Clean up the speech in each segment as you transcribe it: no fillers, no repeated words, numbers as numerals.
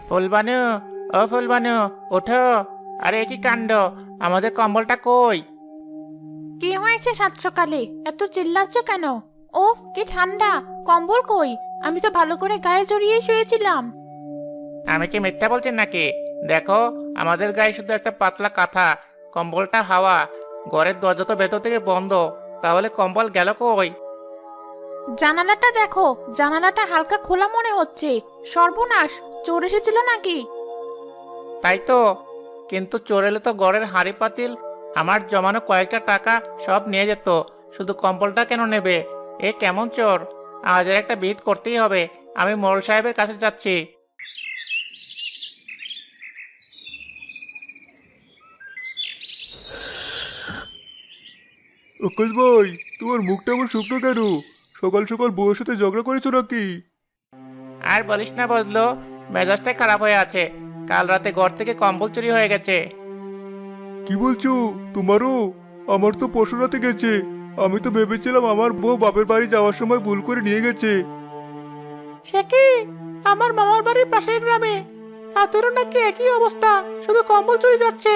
ফুলবানু, ও ফুলবানু, ওঠো। আরে কি কাণ্ড, আমাদের কম্বলটা কই? কি হয়েছে সাত সকালে এত চিল্লাচ্ছ কেন? ওফ কি ঠান্ডা! কম্বল কই? আমি তো ভালো করে গায়ে জড়িয়ে শুয়েছিলাম। আমি কি মিথ্যা বলছেন নাকি? দেখো, আমাদের গায়ে শুধু একটা পাতলা কাঁথা, কম্বলটা হাওয়া। ঘরের দরজা তো ভেতর থেকে বন্ধ, তাহলে কম্বল গেল কই? জানালাটা দেখো, জানালাটা হালকা খোলা মনে হচ্ছে। সর্বনাশ, চোর এসেছিল নাকি? তাই তো, কিন্তু চোর এলে তো ঘরের হাঁড়ি পাতিল, আমার জমানো কয়েকটা টাকা সব নিয়ে যেত। শুধু কম্বলটা কেন নেবে? এ কেমন চোর! আজ এর একটা বিহিত করতেই হবে। আমি মোড়ল সাহেবের কাছে যাচ্ছি। আকাশ ভাই, তোমার মুখটা এমন শুকনো কেন? সকাল সকাল বউয়ের সাথে ঝগড়া করেছো নাকি? আর বলিস না বদলো, মেজাজটা খারাপ হয়ে আছে। কাল রাতে ঘর থেকে কম্বল চুরি হয়ে গেছে। কি বলছো? তোমারও? আমার তো পরশু রাতে গেছে। আমি তো ভেবেছিলাম আমার বউ বাপের বাড়ি যাওয়ার সময় ভুল করে নিয়ে গেছে। সে কি? আমার মামার বাড়ির পাশের গ্রামে তাদেরও নাকি একই অবস্থা, শুধু কম্বল চুরি যাচ্ছে।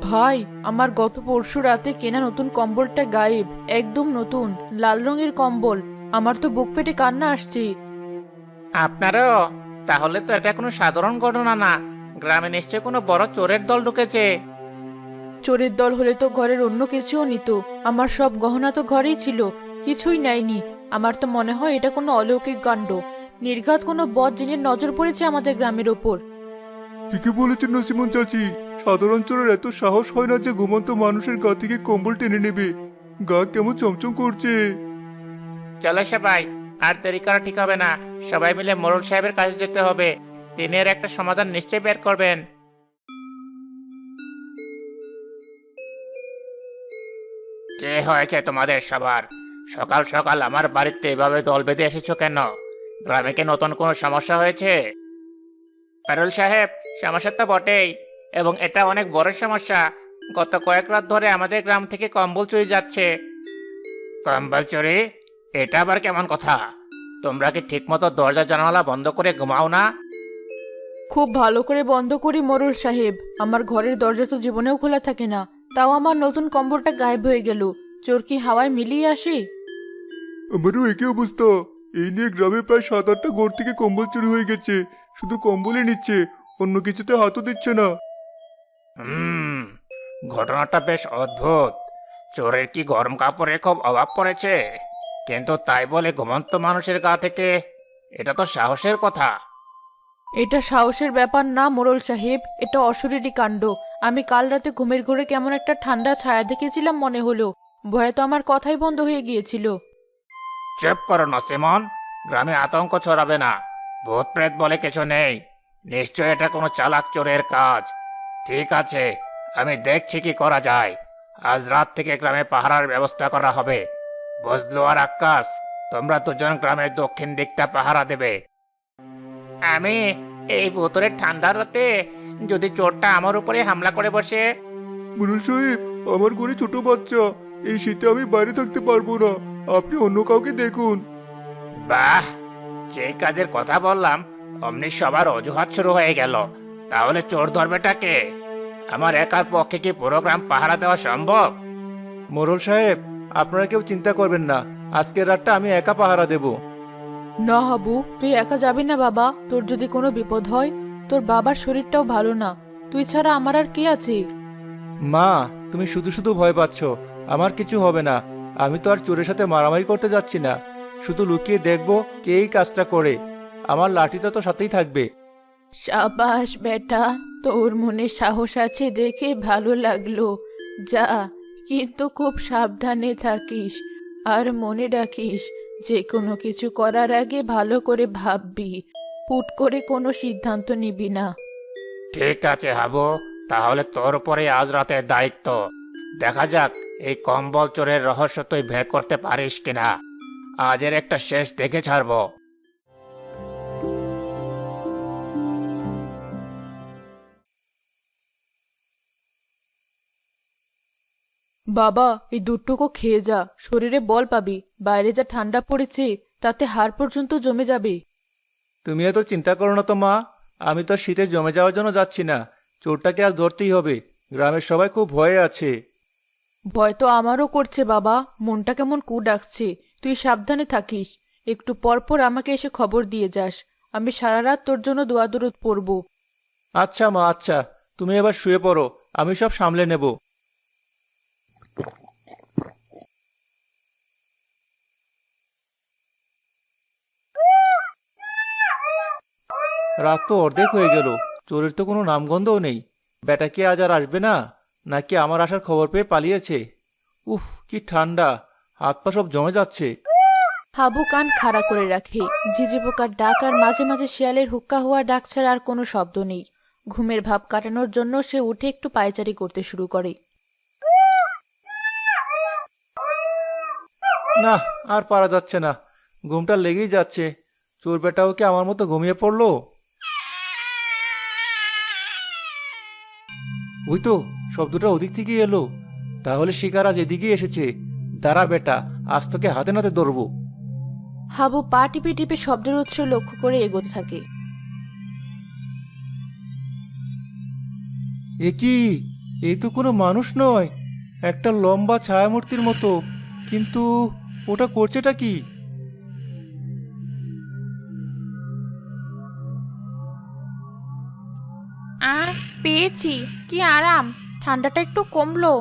ভাই, আমার গত পরশু রাতে কেনা নতুন কম্বলটা গায়েব। একদম নতুন লাল রঙের কম্বল। আমার তো বুক ফেটে কান্না আসছে। আপনারও? তাহলে তো এটা কোনো সাধারণ ঘটনা না, গ্রামে নিশ্চয় কোনো বড় চোরের দল ঢুকেছে। চোরের দল হলে তো ঘরের অন্য কিছুও নিত। আমার সব গহনা তো ঘরেই ছিল, কিছুই নেয়নি। আমার তো মনে হয় এটা কোনো অলৌকিক কাণ্ড। নির্ঘাত কোনো বদ জিনের নজর পড়েছে আমাদের গ্রামের ওপর। ঠিকই বলেছেন নসিমন চাচি। সাধারণ চোরের এত সাহস হয় না যে ঘুমন্ত মানুষের গা থেকে কম্বল টেনে নেবে। গা কেমন চমচম করছে। চলো সবাই, আর দেরি করা ঠিক হবে না। সবাই মিলে মোড়ল সাহেবের কাছে যেতে হবে। তিনি এর একটা সমাধান নিশ্চয়ই বের করবেন। কে হয়েছে তোমাদের সবার? সকাল সকাল আমার বাড়িতে এভাবে দল বেঁধে এসেছো কেন? গ্রামে কি নতুন কোনো সমস্যা হয়েছে? পারুল সাহেব, সমস্যা তো বটেই, এবং এটা অনেক বড় সমস্যা। গত কয়েক রাত ধরে আমাদের গ্রাম থেকে কম্বল চুরি যাচ্ছে। কম্বল চুরি? এটা আবার কেমন কথা? তোমরা কি ঠিকমতো দরজা জানালা বন্ধ করে ঘুমাও না? খুব ভালো করে বন্ধ করি মোড়ল সাহেব। আমার ঘরের দরজা তো জীবনেও খোলা থাকে না। তাও আমার নতুন কম্বলটা গায়েব হয়ে গেল। চোর কি হাওয়ায় মিলিয়ে আসে? আমারও একই অবস্থা। এই নিয়ে গ্রামে প্রায় 7-8টা ঘর থেকে কম্বল চুরি হয়ে গেছে। শুধু কম্বলই নিচ্ছে, অন্য কিছুতে হাতও দিচ্ছে না। হুম, ঘটনাটা বেশ অদ্ভুত। চোরের কি গরম কাপড়ে খুব অভাব পড়েছে? কিন্তু তাই বলে ঘুমন্ত মানুষের গা থেকে? এটা তো সাহসের কথা। এটা সাহসের ব্যাপার না মোড়ল সাহেব, এটা অশরীরী কাণ্ড। আমি কাল রাতে ঘুমের ঘোরে কেমন একটা ঠান্ডা ছায়া দেখেছিলাম মনে হলো। ভয়ে তো আমার কথাই বন্ধ হয়ে গিয়েছিল। চুপ করো নসিমন, গ্রামে আতঙ্ক ছড়াবে না। ভূত প্রেত বলে কিছু নেই। নিশ্চয় এটা কোনো চালাক চোরের কাজ। ঠিক আছে, আমি দেখছি কি করা যায়। আজ রাত থেকে গ্রামে পাহারার ব্যবস্থা করা হবে। বজলু আর আক্কাস, তোমরা দুজন গ্রামের দক্ষিণ দিকটা পাহারা দেবে। আমি? এই ভুতুরে ঠান্ডার রাতে যদি চোরটা আমার উপরে হামলা করে বসে? মুরুল সাহেব, আমার ঘরে ছোট বাচ্চা। এই শীতে আমি বাইরে থাকতে পারবো না। আপনি অন্য কাউকে দেখুন। বাহ, যে কাজের কথা বললাম অমনি সবার অজুহাত শুরু হয়ে গেল। তাহলে চোর ধরবেটাকে? আমার একার পক্ষে কি পুরো গ্রাম পাহারা দেওয়া সম্ভব? মোড়ল সাহেব, আপনারা কেউ চিন্তা করবেন না। আজকের রাতটা আমি একা পাহারা দেব। না হাবু, তুই একা যাবি না বাবা। তোর যদি কোনো বিপদ হয়, তোর বাবার শরীরটাও ভালো না। তুই ছাড়া আমার আর কে আছে? মা, তুমি শুধু শুধু ভয় পাচ্ছ। আমার কিছু হবে না। আমি তো আর চোরের সাথে মারামারি করতে যাচ্ছি না। শুধু লুকিয়ে দেখবো কে এই কাজটা করে। আমার লাঠিটা তো সাথেই থাকবে। সাবাস বেটা, তোর মনে সাহস আছে দেখে ভালো লাগলো। যা, কিন্তু খুব সাবধানে থাকিস। আর মনে রাখিস, যে কোনো কিছু করার আগে ভালো করে ভাববি। হুট করে কোনো সিদ্ধান্ত নিবি না। ঠিক আছে হাবু, তাহলে তোর উপরে আজ রাতের দায়িত্ব। দেখা যাক এই কম্বল চোরের রহস্য তুই ভেদ করতে পারিস কিনা। আজের একটা শেষ দেখে ছাড়বো। বাবা, এই দুধটুকু খেয়ে যা, শরীরে বল পাবি। বাইরে যা ঠান্ডা পড়েছে, তাতে হাড় পর্যন্ত জমে যাবে। তুমি এত চিন্তা করো না তো মা, আমি তো শীতে জমে যাওয়ার জন্য যাচ্ছি না। চোরটাকে আজ ধরতেই হবে। গ্রামের সবাই খুব ভয়ে আছে। ভয় তো আমারও করছে বাবা, মনটা কেমন কু ডাকছে। তুই সাবধানে থাকিস, একটু পর পর আমাকে এসে খবর দিয়ে যাস। আমি সারা রাত তোর জন্য দোয়া দরুদ পড়ব। আচ্ছা মা, আচ্ছা, তুমি এবার শুয়ে পড়ো, আমি সব সামলে নেব। রাত তো অর্ধেক হয়ে গেল, চোরের তো কোনো নামগন্ধও নেই। বেটা কি আজ আর আসবে না, নাকি আমার আসার খবর পেয়ে পালিয়েছে? উফ, কি ঠান্ডা, হাত পা সব জমে যাচ্ছে। হাবু কান খাড়া করে রাখে। ঝিঝি পোকার ডাক আর মাঝে মাঝে শিয়ালের হুক্কা হওয়া ডাক ছাড়া আর কোনো শব্দ নেই। ঘুমের ভাব কাটানোর জন্য সে উঠে একটু পায়চারি করতে শুরু করে। না, আর পারা যাচ্ছে না, ঘুমটা লেগেই যাচ্ছে। চোর বেটাও কি আমার মতো ঘুমিয়ে পড়লো? ওই তো শব্দটা ওদিক থেকে এলো, তাহলে শিকার আজ এদিকেই এসেছে। দাঁড়া বেটা, আজ তোকে হাতে নাতে ধরবো। হাবু পা টিপে টিপে শব্দের উৎস লক্ষ্য করে এগোতে থাকে। এ কি, এই তো কোনো মানুষ নয়, একটা লম্বা ছায়ামূর্তির মতো। কিন্তু ওটা করছেটা কি? পেয়েছি, কি আরাম, ঠান্ডাটা একটু কমলো।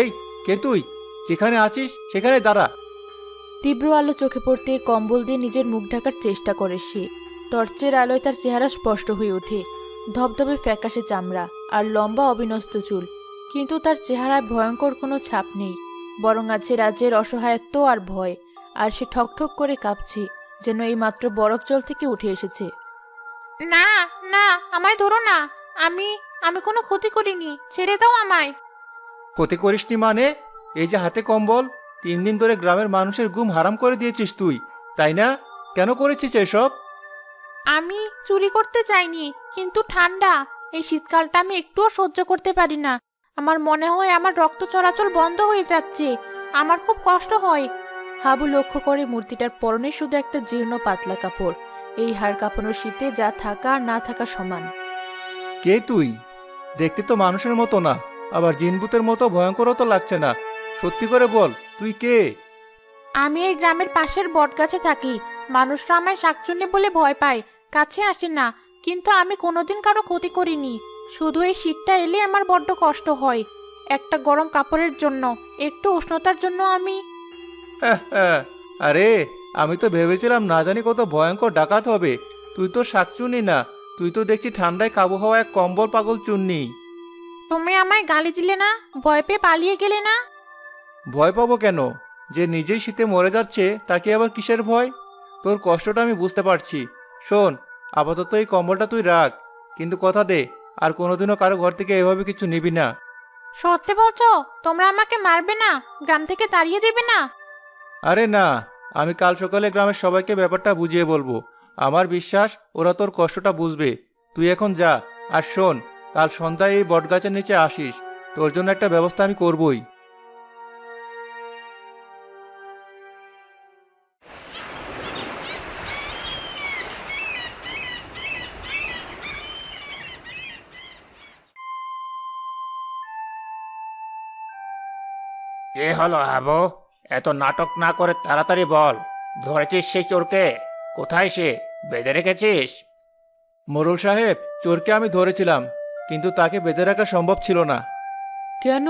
এই, কে তুই? যেখানে আছিস সেখানে দাঁড়া। তীব্র আলো চোখে পড়তে কম্বল দিয়ে নিজের মুখ ঢাকার চেষ্টা করে সে। টর্চের আলোয় তার চেহারা স্পষ্ট হয়ে ওঠে। ধবধবে ফ্যাকাশে চামড়া আর লম্বা অবিন্যস্ত চুল, কিন্তু তার চেহারায় ভয়ঙ্কর কোনো ছাপ নেই, বরং আছে রাজ্যের অসহায়ত্ব আর ভয়। আর সে ঠকঠক করে কাঁপছে, যেন এই মাত্র বরফ জল থেকে উঠে এসেছে। না না, আমায় ধরো না, আমি আমি কোনো ক্ষতি করিনি, ছেড়ে দাও আমায়। ক্ষতি করিসনি মানে? এই যে হাতে কম্বল, 3 দিন ধরে গ্রামের মানুষের ঘুম হারাম করে দিয়েছিস তুই, তাই না? কেন করেছিস এসব? আমি চুরি করতে চাইনি, কিন্তু ঠান্ডা, এই শীতকালটা আমি একটুও সহ্য করতে পারি না। আমার মনে হয় আমার রক্ত চলাচল বন্ধ হয়ে যাচ্ছে, আমার খুব কষ্ট হয়। হাবু লক্ষ্য করে মূর্তিটার পরনে শুধু একটা জীর্ণ পাতলা কাপড়। এই হাড় কাঁপানোর শীতে যা থাকা আর না থাকা সমান। কে তুই? দেখতে তো মানুষের মতো না, আবার জিনভূতের মতো ভয়ঙ্করও তো লাগছে না। সত্যি করে বল, তুই কে? আমি এই গ্রামের পাশের বটগাছে থাকি। মানুষরা আমায় শাকচুন্নি বলে ভয় পায়, কাছে আসে না, কিন্তু আমি কোনোদিন কারো ক্ষতি করিনি। শুধু এই শীতটা এলে আমার বড্ড কষ্ট হয়। একটা গরম কাপড়ের জন্য, একটু উষ্ণতার জন্য আমি। আরে, আমি তো ভেবেছিলাম না জানি কত ভয়ঙ্কর ডাকাত হবে। তুই তো শাকচুন্নি না, তুই তো দেখছি ঠান্ডায় কাবু হওয়া এক কম্বল পাগল চুন্নি। তুমি আমায় গালি দিলে না, ভয় পেয়ে পালিয়ে গেলে না। ভয় পাবো কেন? যে নিজেই শীতে মরে যাচ্ছে তাকে আবার কিসের ভয়? তোর কষ্টটা আমি বুঝতে পারছি। শোন, আপাতত এই কম্বলটা তুই রাখ, কিন্তু কথা দে আর কোনোদিনও কারো ঘর থেকে এভাবে কিছু নিবি না। সত্যি বলছো? তোমরা আমাকে মারবে না, গ্রাম থেকে তাড়িয়ে দেবে না? আরে না, আমি কাল সকালে গ্রামের সবাইকে ব্যাপারটা বুঝিয়ে বলবো। আমার বিশ্বাস ওরা তোর কষ্টটা বুঝবে। তুই এখন যা, আর শোন, কাল সন্ধ্যায় এই বটগাছের নিচে আসিস, তোর জন্য একটা ব্যবস্থা আমি করবই। কে হলো হাবু? এত নাটক না করে তাড়াতাড়ি বল, ধরেছিস সেই চোরকে? কোথায় সে? বেঁধে রেখেছিস? মোড়ল সাহেব, চোরকে আমি ধরেছিলাম, কিন্তু তাকে বেঁধে রাখা সম্ভব ছিল না। কেন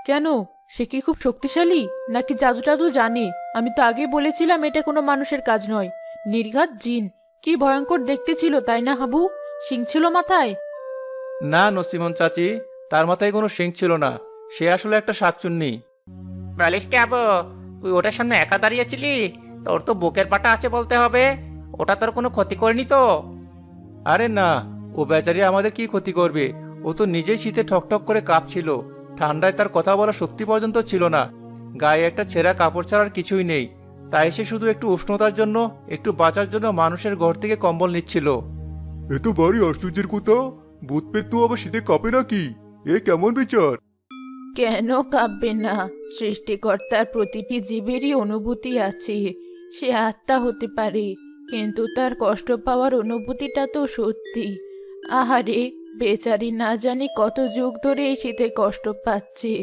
কেন? সে কি খুব শক্তিশালী, নাকি জাদু টাদু জানে? আমি তো আগেই বলেছিলাম এটা কোনো মানুষের কাজ নয়, নির্ঘাত জিন। কি ভয়ঙ্কর দেখতে ছিল, তাই না হাবু? শিং ছিল মাথায়? না নসিমন চাচি, তার মাথায় কোনো শিং ছিল না, সে আসলে একটা শাকচুন্নি। বলিস কে হাবু? তুই ওটার সামনে একা দাঁড়িয়েছিলি? তোর তো বুকের পাটা আছে বলতে হবে, ওটা তোর কোনো ক্ষতি করেনি তো? আরে না, ও বেচারি আমাদের কি ক্ষতি করবে? ও তো নিজেই শীতে ঠকঠক করে কাঁপছিল, ঠান্ডায় তার কথা বলার শক্তি পর্যন্ত ছিল না, গায়ে একটা ছেঁড়া কাপড় ছাড়ার কিছুই নেই। তাই সে শুধু একটু উষ্ণতার জন্য, একটু বাঁচার জন্য মানুষের ঘর থেকে কম্বল নিচ্ছিল। এ তো ভারী আশ্চর্যের কথা। ভূত পেত তো আবার শীতে কাঁপে নাকি? এ কেমন বিচার? কেন কাঁপবে না? সৃষ্টিকর্তার প্রতিটি জীবেরই অনুভূতি আছে। সে আত্মা হতে পারে, কিন্তু তার কষ্ট পাওয়ার অনুভূতিটা তো সত্যি। আহারে, বেচারি না জানি কত যুগ ধরে এই শীতে কষ্ট পাচ্ছে।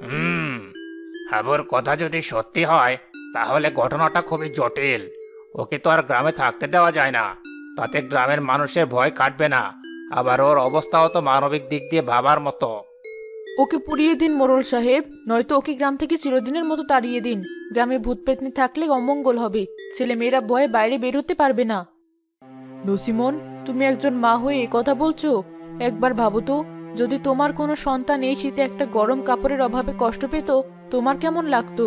হুম, হাবুর কথা যদি সত্যি হয় তাহলে ঘটনাটা খুবই জটিল। ওকে তো আর গ্রামে থাকতে দেওয়া যায় না, তাতে গ্রামের মানুষের ভয় কাটবে না। আবার ওর অবস্থাও তো মানবিক দিক দিয়ে ভাবার মতো। ওকে পুড়িয়ে দিন মোড়ল সাহেব, নয়তো ওকে গ্রাম থেকে চিরদিনের মতো তাড়িয়ে দিন। গ্রামে ভূত পেতনি থাকলে অমঙ্গল হবে, ছেলেমেয়েরা ভয়ে বাইরে বের হতে পারবে না। নসিমন, তুমি একজন মা হয়ে এ কথা বলছো? একবার ভাবো তো, যদি তোমার কোনো সন্তান এই শীতে একটা গরম কাপড়ের অভাবে কষ্ট পেত, তোমার কেমন লাগতো?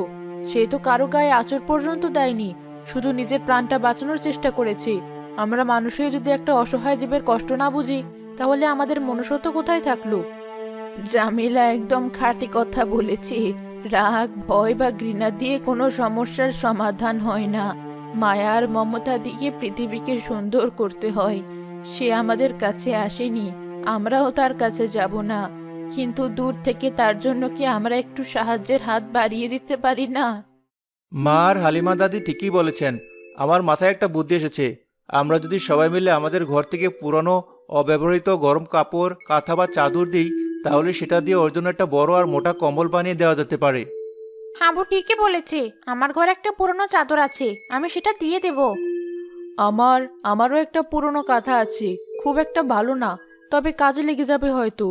সে তো কারো গায়ে আঁচড় পর্যন্ত দেয়নি, শুধু নিজের প্রাণটা বাঁচানোর চেষ্টা করেছে। আমরা মানুষ হয়ে যদি একটা অসহায় জীবের কষ্ট না বুঝি, তাহলে আমাদের মনুষ্যত্ব কোথায় থাকলো? জামিলা একদম খাঁটি কথা বলেছে। রাগ, ভয় বা ঘৃণা দিয়ে কোনো সমস্যার সমাধান হয় না। মায়া আর মমতা দিয়ে পৃথিবীকে সুন্দর করতে হয়। সে আমাদের কাছে আসেনি, আমরাও তার কাছে যাব না, কিন্তু দূর থেকে তার জন্য কি আমরা একটু সাহায্যের হাত বাড়িয়ে দিতে পারি না? মা আর হালিমা দাদি ঠিকই বলেছেন। আমার মাথায় একটা বুদ্ধি এসেছে। আমরা যদি সবাই মিলে আমাদের ঘর থেকে পুরনো অব্যবহৃত গরম কাপড়, কাঁথা বা চাদর দিই, তাহলে সেটা দিয়ে ওর জন্য একটা বড় আর মোটা কম্বল বানিয়ে দেওয়া যেতে পারে। হাবু ঠিকই বলেছে, আমার ঘরে একটা পুরনো চাদর আছে, আমি সেটা দিয়ে দেব। আমারও একটা পুরনো কাঁথা আছে, খুব একটা ভালো না, তবে কাজে লেগে যাবে হয়তো।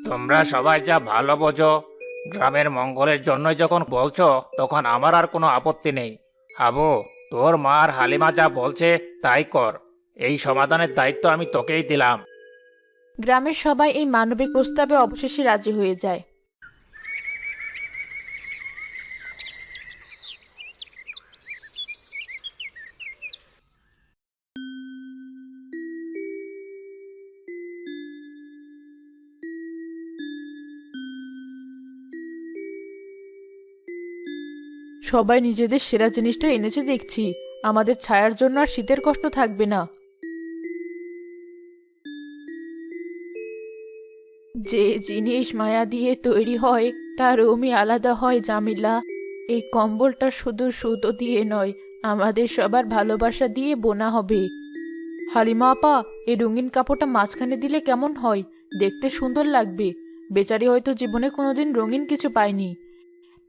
তোমরা সবাই যা ভালো বোঝো, গ্রামের মঙ্গলের জন্যই যখন বলছো, তখন আমার আর কোনো আপত্তি নেই। হাবু, তোর মা আর হালিমা যা বলছে তাই কর। এই সমাধানের দায়িত্ব আমি তোকেই দিলাম। গ্রামের সবাই এই মানবিক প্রস্তাবে অবশেষে রাজি হয়ে যায়। সবাই নিজেদের সেরা জিনিসটা এনেছে দেখছি, আমাদের ছায়ার জন্য আর শীতের কষ্ট থাকবে না। যে জিনিস মায়া দিয়ে তৈরি হয় তার রঙই আলাদা হয় জামিলা। এই কম্বলটা শুধু সুতো দিয়ে নয়, আমাদের সবার ভালোবাসা দিয়ে বোনা হবে। হালিমা আপা, এই রঙিন কাপড়টা মাঝখানে দিলে কেমন হয়? দেখতে সুন্দর লাগবে। বেচারি হয়তো জীবনে কোনোদিন রঙিন কিছু পায়নি।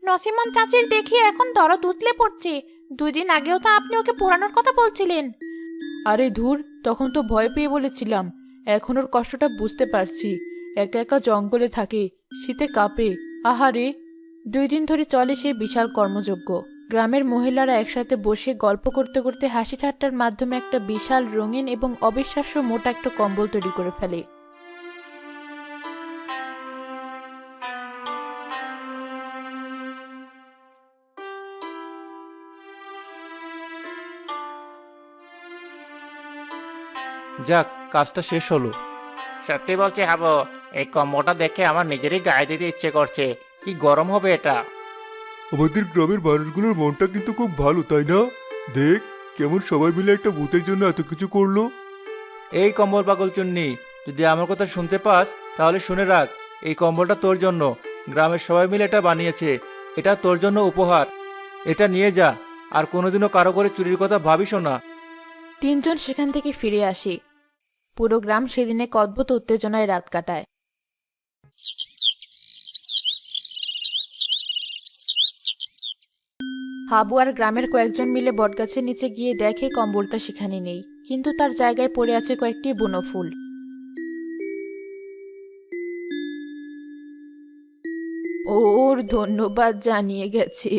নসিমন চাচির দেখি এখন দরদ উতলে পড়ছে। 2 দিন আগেও তো আপনি ওকে পোড়ানোর কথা বলছিলেন। আরে ধুর, তখন তো ভয় পেয়ে বলেছিলাম। এখন ওর কষ্টটা বুঝতে পারছি। একা একা জঙ্গলে থাকে, শীতে কাঁপে। আহারে, 2 দিন ধরে চলে সেই বিশাল কর্মযজ্ঞ। গ্রামের মহিলারা একসাথে বসে গল্প করতে করতে হাসি ঠাট্টার মাধ্যমে একটা বিশাল রঙিন এবং অবিশ্বাস্য মোটা একটা কম্বল তৈরি করে ফেলে। যাক, কাজটা শেষ হলো। সত্যি বলছি হাবু, এই কম্বলটা দেখে আমার নিজেরই গায়ে দিতে ইচ্ছে করছে। কি গরম হবে এটা! আমাদের গ্রামের মানুষগুলোর মনটা কিন্তু খুব ভালো, তাই না? দেখ কেমন সবাই মিলে একটা ভূতের জন্য এত কিছু করলো। এই কম্বল পাগল চুন্নি, যদি আমার কথা শুনতে পাস তাহলে শুনে রাখ, এই কম্বলটা তোর জন্য। গ্রামের সবাই মিলে এটা বানিয়েছে। এটা তোর জন্য উপহার। এটা নিয়ে যা, আর কোনোদিনও কারো করে চুরির কথা ভাবিসও না। 3 জন সেখান থেকে ফিরে আসে। পুরো গ্রাম সেদিনে এক অদ্ভুত উত্তেজনায় রাত কাটায়। হাবু আর গ্রামের কয়েকজন মিলে বটগাছের নিচে গিয়ে দেখে কম্বলটা সেখানে নেই, কিন্তু তার জায়গায় পড়ে আছে কয়েকটি বুনো ফুল। ওর ধন্যবাদ জানিয়ে গেছে।